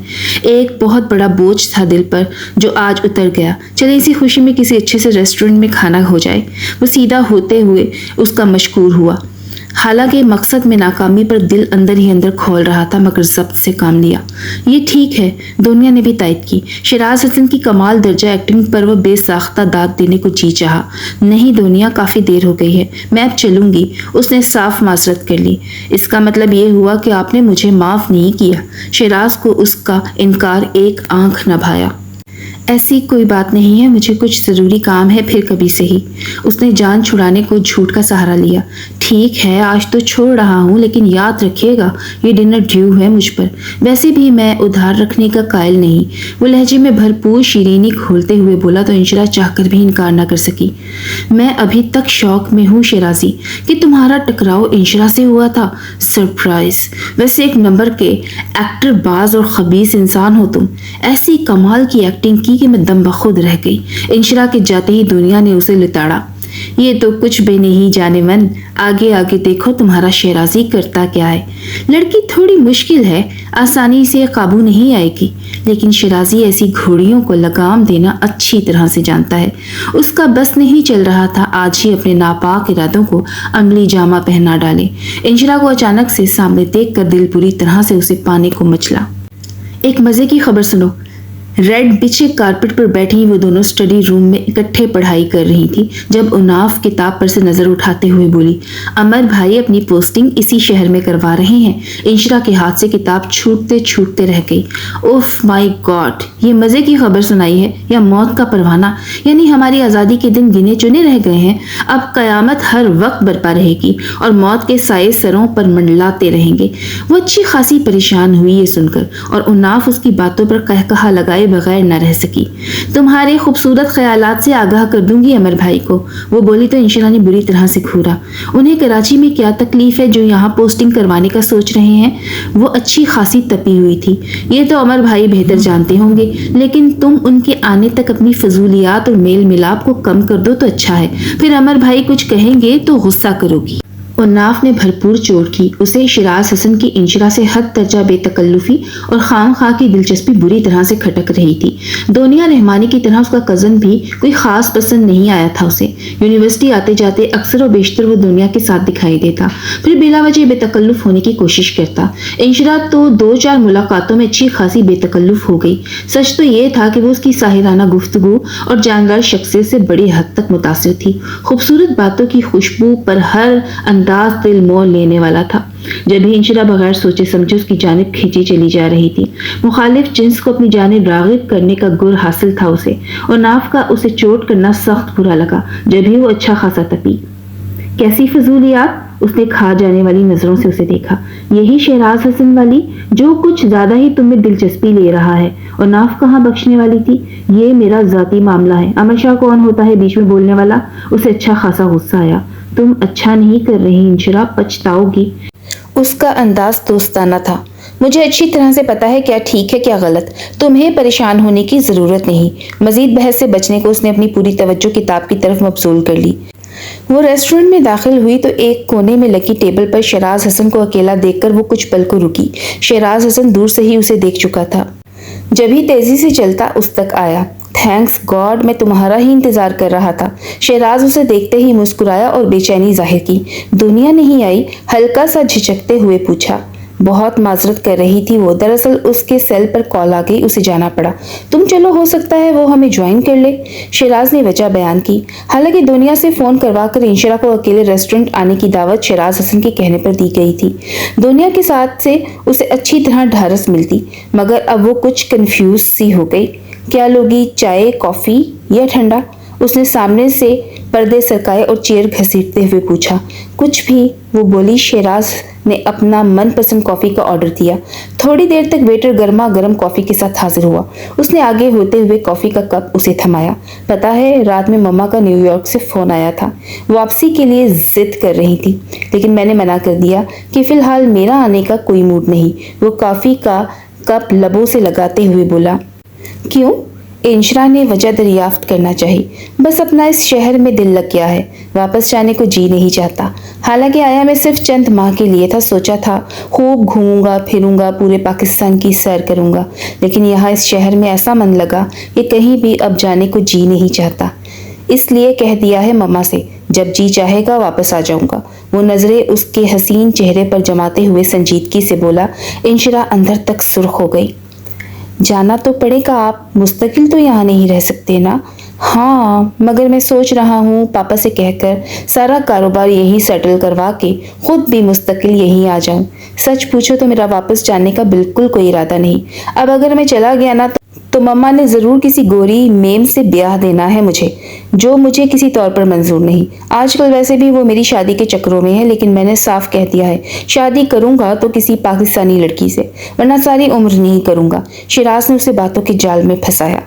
ایک بہت بڑا بوجھ تھا دل پر جو آج اتر گیا۔ چلے اسی خوشی میں کسی اچھے سے ریسٹورنٹ میں کھانا ہو جائے۔ وہ سیدھا ہوتے ہوئے اس کا مشکور ہوا، حالانکہ مقصد میں ناکامی پر دل اندر ہی اندر کھول رہا تھا، مگر ضبط سے کام لیا۔ یہ ٹھیک ہے، دنیا نے بھی تائید کی۔ شیراز حسن کی کمال درجہ ایکٹنگ پر وہ بے ساختہ داد دینے کو جی چاہا۔ نہیں دنیا، کافی دیر ہو گئی ہے، میں اب چلوں گی۔ اس نے صاف معذرت کر لی۔ اس کا مطلب یہ ہوا کہ آپ نے مجھے معاف نہیں کیا؟ شیراز کو اس کا انکار ایک آنکھ نہ بھایا۔ ایسی کوئی بات نہیں ہے، مجھے کچھ ضروری کام ہے، پھر کبھی سے ہی۔ اس نے جان چھڑانے کو جھوٹ کا سہارا لیا۔ ٹھیک ہے، آج تو چھوڑ رہا ہوں، لیکن یاد رکھیے گا یہ ڈنر ڈیو ہے مجھ پر۔ ویسے بھی میں ادھار رکھنے کا قائل نہیں۔ وہ لہجے میں بھرپور شیرینی کھولتے ہوئے بولا تو انشرا چاہ کر بھی انکار نہ کر سکی۔ میں ابھی تک شوق میں ہوں شیرازی کہ تمہارا ٹکراؤ انشرا سے ہوا تھا۔ سرپرائز! ویسے ایک نمبر کے ایکٹر باز اور خبیث انسان ہو تم۔ ایسی کمال کی ایکٹنگ کی کہ میں دم بخود رہ گئی۔ انشرا کے جاتے ہی دنیا نے اسے لتاڑا۔ یہ تو کچھ بھی نہیں جانے من، آگے آگے دیکھو تمہارا شیرازی کرتا کیا ہے۔ لڑکی تھوڑی مشکل ہے، آسانی سے قابو نہیں آئے گی، لیکن شیرازی ایسی گھوڑیوں کو لگام دینا اچھی طرح سے جانتا ہے۔ اس کا بس نہیں چل رہا تھا آج ہی اپنے ناپاک ارادوں کو عملی جامہ پہنا ڈالے۔ انشرا کو اچانک سے سامنے دیکھ کر دل پوری طرح سے اسے پانے کو مچلا۔ ایک مزے کی خبر سنو۔ ریڈ بچھے کارپٹ پر بیٹھی وہ دونوں اسٹڈی روم میں اکٹھے پڑھائی کر رہی تھی جب اناف کتاب پر سے نظر اٹھاتے ہوئے بولی، امر بھائی اپنی پوسٹنگ اسی شہر میں کروا رہے ہیں۔ انشرا کے ہاتھ سے کتاب چھوٹتے چھوٹتے رہ گئی۔ اوف مائی گاڈ، یہ مزے کی خبر سنائی ہے یا موت کا پروانہ؟ یعنی ہماری آزادی کے دن گنے چنے رہ گئے ہیں، اب قیامت ہر وقت برپا رہے گی اور موت کے سائے سروں پر منڈلاتے رہیں گے۔ وہ اچھی خاصی پریشان ہوئی یہ سن کر، اور اناف اس کی باتوں پر قہقہا لگائے بغیر نہ رہ سکی۔ تمہارے خوبصورت خیالات سے آگاہ کر دوں گی امر بھائی کو، وہ بولی تو انشرا نے بری طرح سے گھورا۔ انہیں کراچی میں کیا تکلیف ہے جو یہاں پوسٹنگ کروانے کا سوچ رہے ہیں؟ وہ اچھی خاصی تپی ہوئی تھی۔ یہ تو امر بھائی بہتر جانتے ہوں گے، لیکن تم ان کے آنے تک اپنی فضولیات اور میل ملاپ کو کم کر دو تو اچھا ہے، پھر امر بھائی کچھ کہیں گے تو غصہ کرو گی۔ اناف نے بھرپور چوٹ کی۔ اسے شیراز حسن کی انشرا سے حد درجہ بے تکلفی اور خام خواہ کی دلچسپی بری طرح سے کھٹک رہی تھی۔ دنیا رحمانی کی طرح اس کا کزن بھی کوئی خاص پسند نہیں آیا تھا اسے۔ یونیورسٹی آتے جاتے اکثر و بیشتر وہ دنیا کے ساتھ دکھائی دیتا، پھر بلا وجہ بے تکلف ہونے کی کوشش کرتا۔ انشرا تو 2-4 ملاقاتوں میں اچھی خاصی بے تکلف ہو گئی۔ سچ تو یہ تھا کہ وہ اس کی ساحرانہ گفتگو اور جاندار شخصیت سے بڑی حد تک متاثر تھی۔ خوبصورت باتوں کی خوشبو پر ہر انداز دل مول لینے والا تھا۔ جب بھی انشرا بغیر سوچے سمجھے اس کی جانب کھینچی چلی جا رہی تھی، مخالف جنس کو اپنی جانب راغب کرنے کا گر حاصل تھا اسے، اور ناف کا اسے چوٹ کرنا سخت برا لگا جب بھی وہ اچھا خاصا تپی۔ کیسی فضولیات؟ اس نے کھا جانے والی نظروں سے اسے دیکھا۔ یہی شیراز حسن والی جو کچھ زیادہ ہی تم میں دلچسپی لے رہا ہے، اور ناف کہاں بخشنے والی تھی؟ یہ میرا ذاتی معاملہ ہے۔ امر شاہ کون ہوتا ہے بیچ میں بولنے والا؟ اسے اچھا خاصا غصہ آیا۔ تم اچھا نہیں کر رہی انشرا، پچھتاؤ گی۔ اس کا انداز دوستانہ تھا۔ مجھے اچھی طرح سے پتا ہے کیا ٹھیک ہے کیا غلط، تمہیں پریشان ہونے کی ضرورت نہیں۔ مزید بحث سے بچنے کو اس نے اپنی پوری توجہ کتاب کی طرف مبذول کر لی۔ وہ ریسٹورنٹ میں داخل ہوئی تو ایک کونے میں لگی ٹیبل پر شیراز حسن کو اکیلا دیکھ کر وہ کچھ پل کو رکی۔ شیراز حسن دور سے ہی اسے دیکھ چکا تھا، جب ہی تیزی سے چلتا اس تک آیا۔ تھینکس گاڈ، میں تمہارا ہی انتظار کر رہا تھا۔ شیراز اسے دیکھتے ہی مسکرایا اور بے چینی ظاہر کی۔ دنیا نہیں آئی؟ ہلکا سا جھجکتے ہوئے پوچھا۔ بہت معذرت کر رہی تھی وہ، دراصل اس کے سیل پر کال آ گئی، اسے جانا پڑا۔ تم چلو، ہو سکتا ہے وہ ہمیں جوائن کر لے، شیراز نے وجہ بیان کی۔ حالانکہ دنیا سے فون کروا کر انشرا کو اکیلے ریسٹورنٹ آنے کی دعوت شیراز حسن کے کہنے پر دی گئی تھی۔ دنیا کے ساتھ سے اسے اچھی طرح ڈھارس ملتی، مگر اب وہ کچھ کنفیوز سی ہو گئی۔ کیا لوگی، چائے، کافی یا ٹھنڈا؟ اس نے سامنے سے پردے سرکائے اور چیئر گھسیٹتے ہوئے پوچھا۔ کچھ بھی، وہ بولی۔ شیراز نے اپنا من پسند کافی کا آرڈر دیا۔ تھوڑی دیر تک ویٹر گرما گرم کافی کے ساتھ حاضر ہوا۔ اس نے آگے ہوتے ہوئے کافی کا کپ اسے تھمایا۔ پتا ہے، رات میں مما کا نیو یارک سے فون آیا تھا، واپسی کے لیے ضد کر رہی تھی، لیکن میں نے منع کر دیا کہ فی الحال میرا آنے کا کوئی موڈ نہیں۔ وہ کافی کا کپ لبوں سے لگاتے ہوئے بولا۔ کیوں؟ انشرا نے وجہ دریافت کرنا چاہی۔ بس اپنا اس شہر میں دل لگ گیا ہے، واپس جانے کو جی نہیں چاہتا۔ حالانکہ آیا میں صرف چند ماہ کے لیے تھا، سوچا تھا خوب گھوموں گا پھروں گا، پورے پاکستان کی سیر کروں گا، لیکن یہاں اس شہر میں ایسا من لگا کہ کہیں بھی اب جانے کو جی نہیں چاہتا۔ اس لیے کہہ دیا ہے مما سے، جب جی چاہے گا واپس آ جاؤں گا۔ وہ نظریں اس کے حسین چہرے پر جماتے ہوئے سنجیدگی سے بولا۔ انشرا اندر تک سرخ ہو گئی۔ جانا تو پڑے گا، آپ مستقل تو یہاں نہیں رہ سکتے نا؟ ہاں، مگر میں سوچ رہا ہوں پاپا سے کہہ کر سارا کاروبار یہی سیٹل کروا کے خود بھی مستقل یہیں آ جاؤں۔ سچ پوچھو تو میرا واپس جانے کا بالکل کوئی ارادہ نہیں۔ اب اگر میں چلا گیا نا تو مما نے ضرور کسی گوری میم سے بیاہ دینا ہے مجھے، جو مجھے کسی طور پر منظور نہیں۔ آج کل ویسے بھی وہ میری شادی کے چکروں میں ہے، لیکن میں نے صاف کہہ دیا ہے شادی کروں گا تو کسی پاکستانی لڑکی سے، ورنہ ساری عمر نہیں کروں گا۔ شیراز نے اسے باتوں کے جال میں پھنسایا۔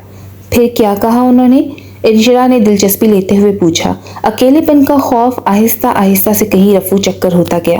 پھر کیا کہا انہوں نے؟ انشرا نے دلچسپی لیتے ہوئے پوچھا۔ اکیلے پن کا خوف آہستہ آہستہ سے کہیں رفو چکر ہوتا گیا۔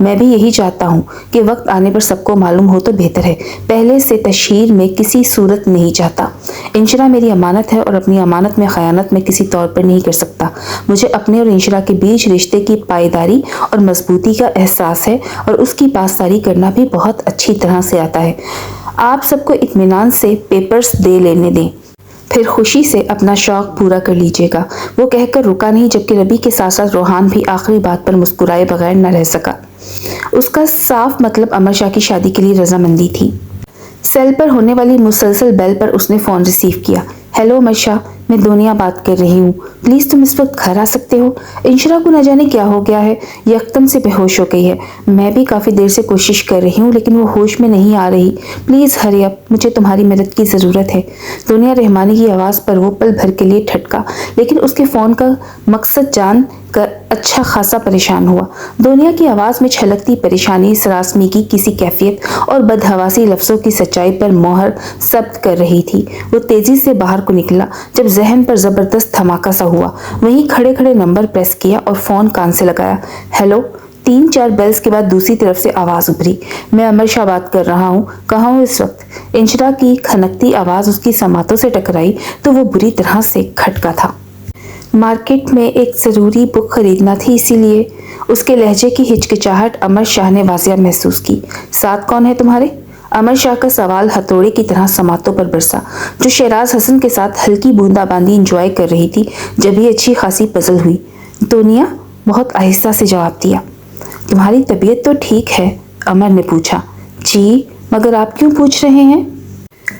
میں بھی یہی چاہتا ہوں کہ وقت آنے پر سب کو معلوم ہو تو بہتر ہے، پہلے سے تشہیر میں کسی صورت نہیں چاہتا۔ انشرا میری امانت ہے اور اپنی امانت میں خیانت میں کسی طور پر نہیں کر سکتا۔ مجھے اپنے اور انشرا کے بیچ رشتے کی پائیداری اور مضبوطی کا احساس ہے اور اس کی پاسداری کرنا بھی بہت اچھی طرح سے آتا ہے۔ آپ سب کو اطمینان سے پیپرز دے لینے دیں، پھر خوشی سے اپنا شوق پورا کر لیجیے گا۔ وہ کہہ کر رکا نہیں، جبکہ ربی کے ساتھ ساتھ روحان بھی آخری بات پر مسکرائے بغیر نہ رہ سکا۔ اس کا صاف مطلب امر شاہ کی شادی کے لیے رضامندی تھی۔ سیل پر ہونے والی مسلسل بیل پر اس نے فون ریسیو کیا۔ ہیلو امر شاہ، میں دنیا بات کر رہی ہوں، پلیز تم اس وقت گھر آ سکتے ہو؟ انشرا کو نہ جانے کیا ہو گیا ہے، یکدم سے بے ہوش ہو گئی ہے۔ میں بھی کافی دیر سے کوشش کر رہی ہوں لیکن وہ ہوش میں نہیں آ رہی، پلیز ہری اپ، مجھے تمہاری مدد کی ضرورت ہے۔ دنیا رحمانی کی آواز پر وہ پل بھر کے لیے ٹھٹکا، لیکن اس کے فون کا مقصد جان کر اچھا خاصا پریشان ہوا۔ دنیا کی آواز میں چھلکتی پریشانی سراسمی کی کسی کیفیت اور بدحواسی لفظوں کی سچائی پر مہر ثبت کر رہی تھی۔ وہ تیزی سے باہر کو نکلا، جب ذہن پر زبردست دھماکہ سا ہوا، وہیں کھڑے کھڑے نمبر پریس کیا اور فون کان سے لگایا۔ ہیلو، 3-4 بیلز کے بعد دوسری طرف سے آواز ابھری۔ میں امر شاہ بات کر رہا ہوں، کہاں ہوں اس وقت؟ انشرا کی کھنکتی آواز اس کی سماعتوں سے ٹکرائی تو وہ بری طرح سے کھٹکا تھا۔ مارکیٹ میں ایک ضروری بک خریدنا تھی، اسی لیے۔ اس کے لہجے کی ہچکچاہٹ امر شاہ نے واضح محسوس کی۔ ساتھ کون ہے تمہارے؟ امر شاہ کا سوال ہتھوڑے کی طرح سماعتوں پر برسا، جو شیراز حسن کے ساتھ ہلکی بوندا باندی انجوائے کر رہی تھی، جب یہ اچھی خاصی پزل ہوئی۔ دنیا بہت آہستہ سے جواب دیا۔ تمہاری طبیعت تو ٹھیک ہے؟ امر نے پوچھا۔ جی، مگر آپ کیوں پوچھ رہے ہیں؟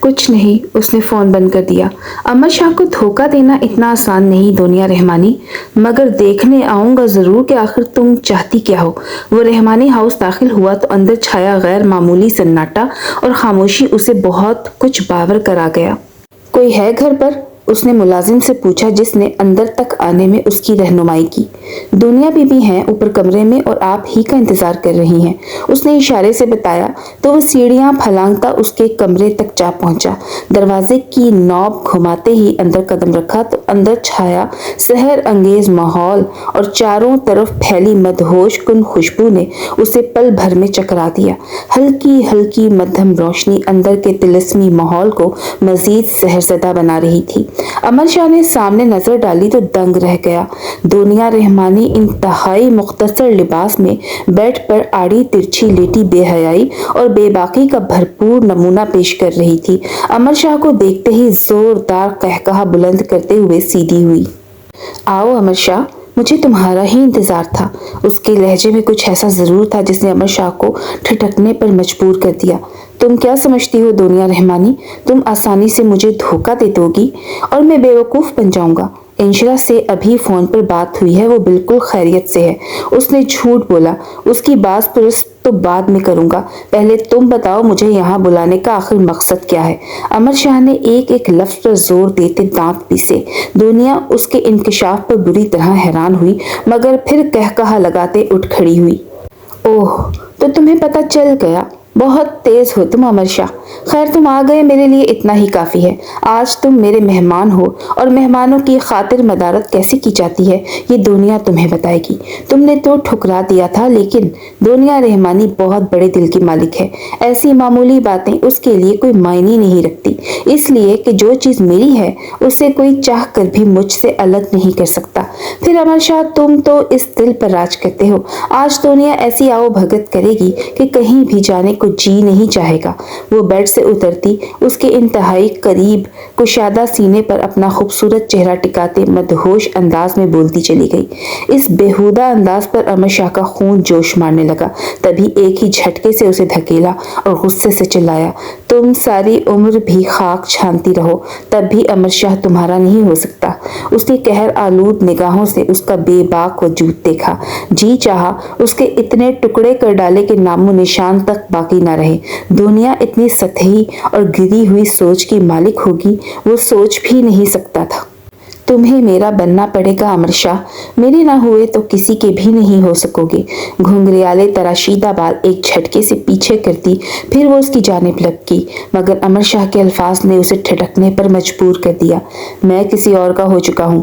کچھ نہیں، اس نے فون بند کر دیا۔ امر شاہ کو دھوکہ دینا اتنا آسان نہیں دنیا رحمانی، مگر دیکھنے آؤں گا ضرور کہ آخر تم چاہتی کیا ہو۔ وہ رحمانی ہاؤس داخل ہوا تو اندر چھایا غیر معمولی سناٹا اور خاموشی اسے بہت کچھ باور کرا گیا۔ کوئی ہے گھر پر؟ اس نے ملازم سے پوچھا جس نے اندر تک آنے میں اس کی رہنمائی کی۔ دنیا بی ہیں اوپر کمرے میں اور آپ ہی کا انتظار کر رہی ہیں، اس نے اشارے سے بتایا تو وہ سیڑھیاں پھلانگتا اس کے کمرے تک جا پہنچا۔ دروازے کی نوب گھماتے ہی اندر قدم رکھا تو اندر چھایا سحر انگیز ماحول اور چاروں طرف پھیلی مدہوش کن خوشبو نے اسے پل بھر میں چکرا دیا۔ ہلکی ہلکی مدھم روشنی اندر کے طلسمی ماحول کو مزید سحرزدہ بنا رہی تھی۔ امر شاہ نے سامنے نظر ڈالی تو دنگ رہ گیا۔ دنیا رحمانی انتہائی مختصر لباس میں بیڈ پر آڑی ترچھی لیٹی بے حیائی اور بے باکی کا بھرپور نمونہ پیش کر رہی تھی۔ امر شاہ کو دیکھتے ہی زوردار قہقہہ بلند کرتے ہوئے سیدھی ہوئی۔ آؤ امر شاہ، مجھے تمہارا ہی انتظار تھا۔ اس کے لہجے میں کچھ ایسا ضرور تھا جس نے امر شاہ کو ٹھٹکنے پر مجبور کر دیا۔ تم کیا سمجھتی ہو دنیا رحمانی، تم آسانی سے مجھے دھوکہ دے دو گی اور میں بیوقوف بن جاؤں گا؟ انشرا سے ابھی فون پر بات ہوئی ہے، وہ بالکل خیریت سے ہے۔ اس نے جھوٹ بولا۔ اس کی باز پرست تو بعد میں کروں گا، پہلے تم بتاؤ مجھے یہاں بلانے کا آخر مقصد کیا ہے؟ امر شاہ نے ایک ایک لفظ پر زور دیتے دانت پیسے۔ دنیا اس کے انکشاف پر بری طرح حیران ہوئی، مگر پھر قہقہہ لگاتے اٹھ کھڑی ہوئی۔ اوہ، تو تمہیں پتہ چل گیا، بہت تیز ہو تم امر شاہ۔ خیر تم آ گئے، میرے لیے اتنا ہی کافی ہے۔ آج تم میرے مہمان ہو اور مہمانوں کی خاطر مدارت کیسے کی جاتی ہے یہ دنیا تمہیں بتائے گی۔ تم نے تو ٹھکرا دیا تھا، لیکن دنیا رحمانی بہت بڑے دل کی مالک ہے۔ ایسی معمولی باتیں اس کے لیے کوئی معنی نہیں رکھتی، اس لیے کہ جو چیز میری ہے اسے کوئی چاہ کر بھی مجھ سے الگ نہیں کر سکتا۔ پھر امر شاہ تم تو اس دل پر راج کرتے ہو۔ آج دنیا ایسی آؤ بھگت کرے گی کہ کہیں بھی جانے کو جی نہیں چاہے گا۔ وہ بیڈ سے اترتی، اس کے انتہائی قریب کشادہ سینے پر اپنا خوبصورت چہرہ ٹکاتے مدہوش انداز میں بولتی چلی گئی۔ اس بےہودہ انداز پر امر شاہ کا خون جوش مارنے لگا، تبھی ایک ہی جھٹکے سے اسے دھکیلا اور غصے سے چلایا، تم ساری عمر بھی خاک چھانتی رہو تب بھی امر شاہ تمہارا نہیں ہو سکتا۔ اس نے قہر آلود نگاہوں سے اس کا بے باک وجود دیکھا، جی چاہا اس کے اتنے ٹکڑے کر ڈالے کہ نام و نشان تک باقی نہ رہے۔ دنیا اتنی سطحی اور گری ہوئی سوچ کی مالک ہوگی وہ سوچ بھی نہیں سکتا تھا۔ تمہیں میرا بننا پڑے گا امر شاہ، میرے نہ ہوئے تو کسی کے بھی نہیں ہو سکو گے۔ گھنگریالے تراشیدہ بال ایک جھٹکے سے پیچھے کرتی، پھر وہ اس کی جانب لپکی، مگر امر شاہ کے الفاظ نے اسے ٹھٹکنے پر مجبور کر دیا۔ میں کسی اور کا ہو چکا ہوں،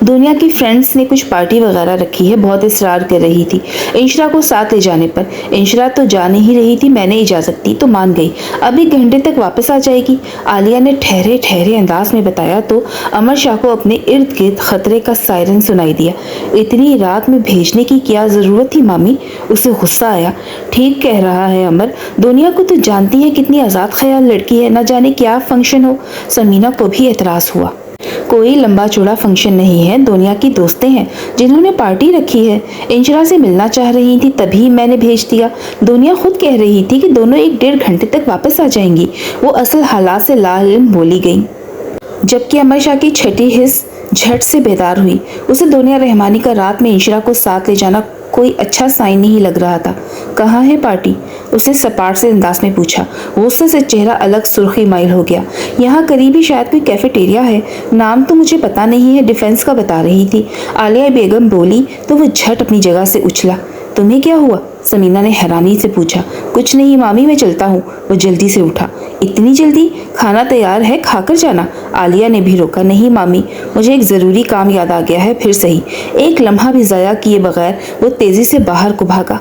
دنیا کی فرینڈس نے کچھ پارٹی وغیرہ رکھی ہے، بہت اصرار کر رہی تھی انشرا کو ساتھ لے جانے پر۔ انشرا تو جا نہیں رہی تھی، میں نے اجازت دی تو مان گئی۔ اب 1 گھنٹے تک واپس آ جائے گی، عالیہ نے ٹھہرے ٹھہرے انداز میں بتایا تو امر شاہ کو اپنے ارد گرد خطرے کا سائرن سنائی دیا۔ اتنی رات میں بھیجنے کی کیا ضرورت تھی مامی؟ اسے غصہ آیا۔ ٹھیک کہہ رہا ہے امر، دنیا کو تو جانتی ہے کتنی آزاد خیال لڑکی ہے، نہ جانے کیا فنکشن ہو۔ سمینا کو بھی اعتراض ہوا۔ کوئی لمبا چوڑا فنکشن نہیں ہے، دنیا کی دوستیں ہیں جنہوں نے پارٹی رکھی ہے، انشرا سے ملنا چاہ رہی تھی تبھی میں نے بھیج دیا۔ دنیا خود کہہ رہی تھی کہ دونوں 1-1.5 گھنٹے تک واپس آ جائیں گی۔ وہ اصل حالات سے لا علم بولی گئی، جبکہ امر شاہ کی چھٹی حس جھٹ سے بیدار ہوئی۔ اسے دنیا رحمانی کا رات میں انشرا کو ساتھ لے جانا کوئی اچھا سائن نہیں لگ رہا تھا۔ کہاں ہے پارٹی؟ اسے سپاٹ سے انداز میں پوچھا۔ غصے سے چہرہ الگ سرخی مائل ہو گیا۔ یہاں قریب ہی شاید کوئی کیفیٹیریا ہے، نام تو مجھے پتا نہیں ہے، ڈیفینس کا بتا رہی تھی۔ عالیہ بیگم بولی تو وہ جھٹ اپنی جگہ سے اچھلا۔ تمہیں کیا ہوا؟ سمینا نے حیرانی سے پوچھا۔ کچھ نہیں مامی، میں چلتا ہوں۔ وہ جلدی سے اٹھا۔ اتنی جلدی؟ کھانا تیار ہے، کھا کر جانا۔ عالیہ نے بھی روکا۔ نہیں مامی، مجھے ایک ضروری کام یاد آ گیا ہے، پھر صحیح۔ ایک لمحہ بھی ضائع کیے بغیر وہ تیزی سے باہر کو بھاگا۔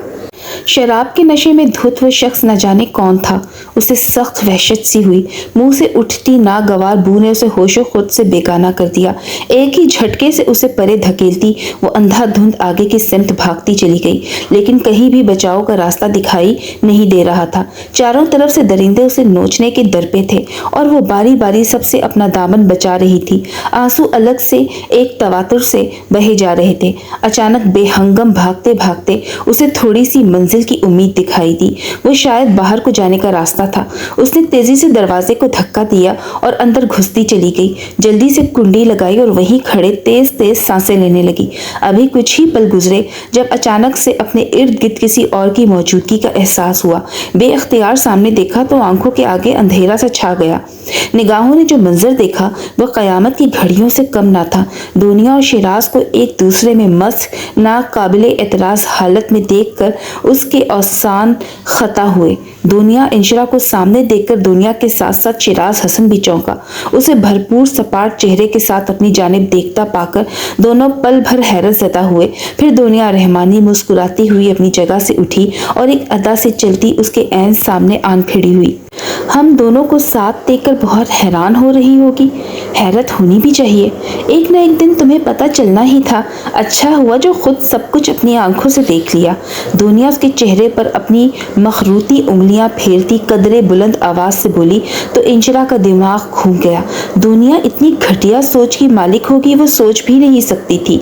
شراب کے نشے میں دھت وہ شخص نہ جانے کون تھا۔ اسے سخت وحشت سی ہوئی۔ منہ سے اٹھتی ناگوار بو نے اسے ہوش و خود سے بیگانہ کر دیا۔ ایک ہی جھٹکے سے اسے پرے دھکیلتی وہ اندھا دھند آگے کی سمت بھاگتی چلی گئی، لیکن کہیں بھی بچاؤ کا راستہ دکھائی نہیں دے رہا تھا۔ چاروں طرف سے درندے اسے نوچنے کے در پہ تھے اور وہ باری باری سب سے اپنا دامن بچا رہی تھی۔ آنسو الگ سے ایک تواتر سے بہے جا رہے تھے۔ اچانک بے ہنگم بھاگتے بھاگتے اسے تھوڑی سی منزل کی امید دکھائی دی۔ وہ شاید باہر کو جانے کا راستہ تھا۔ اس نے تیزی سے دروازے کو دھکا دیا اور اندر گھستی چلی گئی۔ جلدی سے کنڈی لگائی اور وہیں کھڑے تیز تیز سانسیں لینے لگی۔ ابھی کچھ ہی پل گزرے جب اچانک سے اپنے ارد گرد کسی اور کی موجودگی کا احساس ہوا۔ بے اختیار سامنے دیکھا تو آنکھوں کے آگے اندھیرا سا چھا گیا۔ نگاہوں نے جو منظر دیکھا وہ قیامت کی گھڑیوں سے کم نہ تھا۔ دنیا اور شیراز کو ایک دوسرے میں مس ناقابل اعتراض حالت میں دیکھ کر اس کے اوسان خطا ہوئے۔ دنیا انشرا کو سامنے دیکھ کر دنیا کے ساتھ ساتھ شیراز حسن بھی چونکا۔ اسے بھرپور سپاٹ چہرے کے ساتھ اپنی جانب دیکھتا پا کر دونوں پل بھر حیرت زدہ ہوئے۔ پھر دنیا رحمانی مسکراتی ہوئی اپنی جگہ سے اٹھی اور ایک ادا سے چلتی اس کے عین سامنے آن کھڑی ہوئی۔ ہم دونوں کو ساتھ دیکھ کر بہت حیران ہو رہی ہوگی۔ حیرت ہونی بھی چاہیے، ایک نہ ایک دن تمہیں پتہ چلنا ہی تھا۔ اچھا ہوا جو خود سب کچھ اپنی آنکھوں سے دیکھ لیا۔ دنیا اس کے چہرے پر اپنی مخروطی انگلیاں پھیرتی قدرے بلند آواز سے بولی تو انشرا کا دماغ گھوم گیا۔ دنیا اتنی گھٹیا سوچ کی مالک ہوگی وہ سوچ بھی نہیں سکتی تھی۔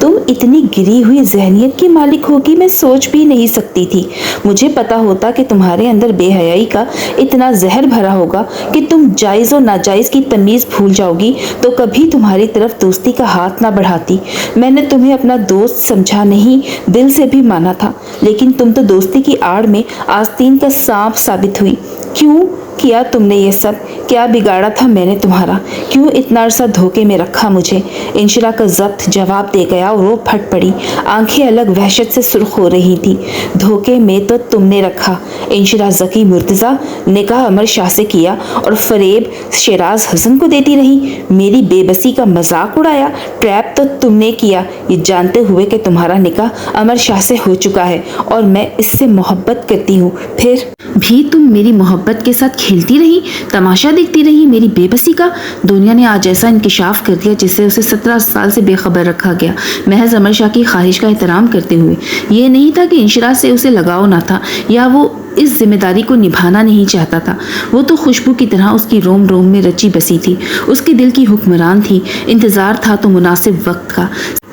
تم اتنی گری ہوئی ذہنیت کی مالک ہوگی میں سوچ بھی نہیں سکتی تھی۔ مجھے پتا ہوتا کہ تمہارے اندر بے حیائی کا اتنا زہر بھرا ہوگا کہ تم جائز و ناجائز کی تمیز بھول جاؤ گی تو کبھی تمہاری طرف دوستی کا ہاتھ نہ بڑھاتی۔ میں نے تمہیں اپنا دوست سمجھا نہیں، دل سے بھی مانا تھا، لیکن تم تو دوستی کی آڑ میں آستین کا سانپ ثابت ہوئی۔ کیوں کیا تم نے یہ سب؟ کیا بگاڑا تھا میں نے تمہارا؟ کیوں اتنا عرصہ دھوکے میں رکھا مجھے؟ انشرا کا ضبط جواب دے گیا اور وہ پھٹ پڑی۔ آنکھیں الگ وحشت سے سرخ ہو رہی تھی۔ دھوکے میں تو تم نے رکھا انشرا ذکی مرتضیٰ، نکاح امر شاہ سے کیا اور فریب شیراز حسن کو دیتی رہی۔ میری بے بسی کا مذاق اڑایا۔ ٹریپ تو تم نے کیا، یہ جانتے ہوئے کہ تمہارا نکاح امر شاہ سے ہو چکا ہے اور میں اس سے محبت کرتی ہوں۔ پھر بھی تم میری محبت کے ساتھ کھیلتی رہی، تماشا دیکھتی رہی میری بے بسی کا۔ دنیا نے آج ایسا انکشاف کر دیا جس سے اسے 17 سال سے بے خبر رکھا گیا، محض امر شاہ کی خواہش کا احترام کرتے ہوئے۔ یہ نہیں تھا کہ انشرا سے اسے لگاؤ نہ تھا یا وہ اس ذمہ داری کو نبھانا نہیں چاہتا تھا۔ وہ تو خوشبو کی طرح اس کی روم روم میں رچی بسی تھی، اس کے دل کی حکمران تھی۔ انتظار تھا تو مناسب وقت کا،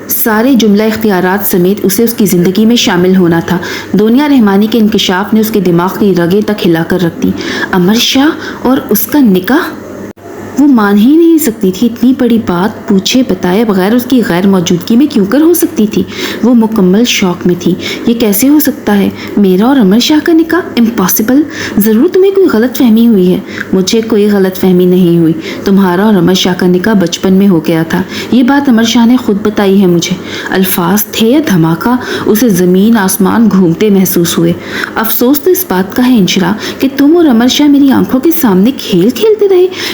سارے جملہ اختیارات سمیت اسے اس کی زندگی میں شامل ہونا تھا۔ دنیا رحمانی کے انکشاف نے اس کے دماغ کی رگیں تک ہلا کر رکھ دی۔ امر شاہ اور اس کا نکاح؟ وہ مان ہی نہیں سکتی تھی اتنی بڑی بات پوچھے بتائے بغیر اس کی غیر موجودگی میں کیوں کر ہو سکتی تھی۔ وہ مکمل شوق میں تھی۔ یہ کیسے ہو سکتا ہے؟ میرا اور امر شاہ کا نکاح؟ امپاسبل۔ ضرور تمہیں کوئی غلط فہمی ہوئی ہے۔ مجھے کوئی غلط فہمی نہیں ہوئی۔ تمہارا اور امر شاہ کا نکاح بچپن میں ہو گیا تھا، یہ بات امر شاہ نے خود بتائی ہے مجھے۔ الفاظ تھے یا دھماکہ؟ اسے زمین آسمان گھومتے محسوس ہوئے۔ افسوس تو اس بات کا ہے انشرا کہ تم اور امر شاہ میری آنکھوں کے سامنے کھیل کھیلتے رہے۔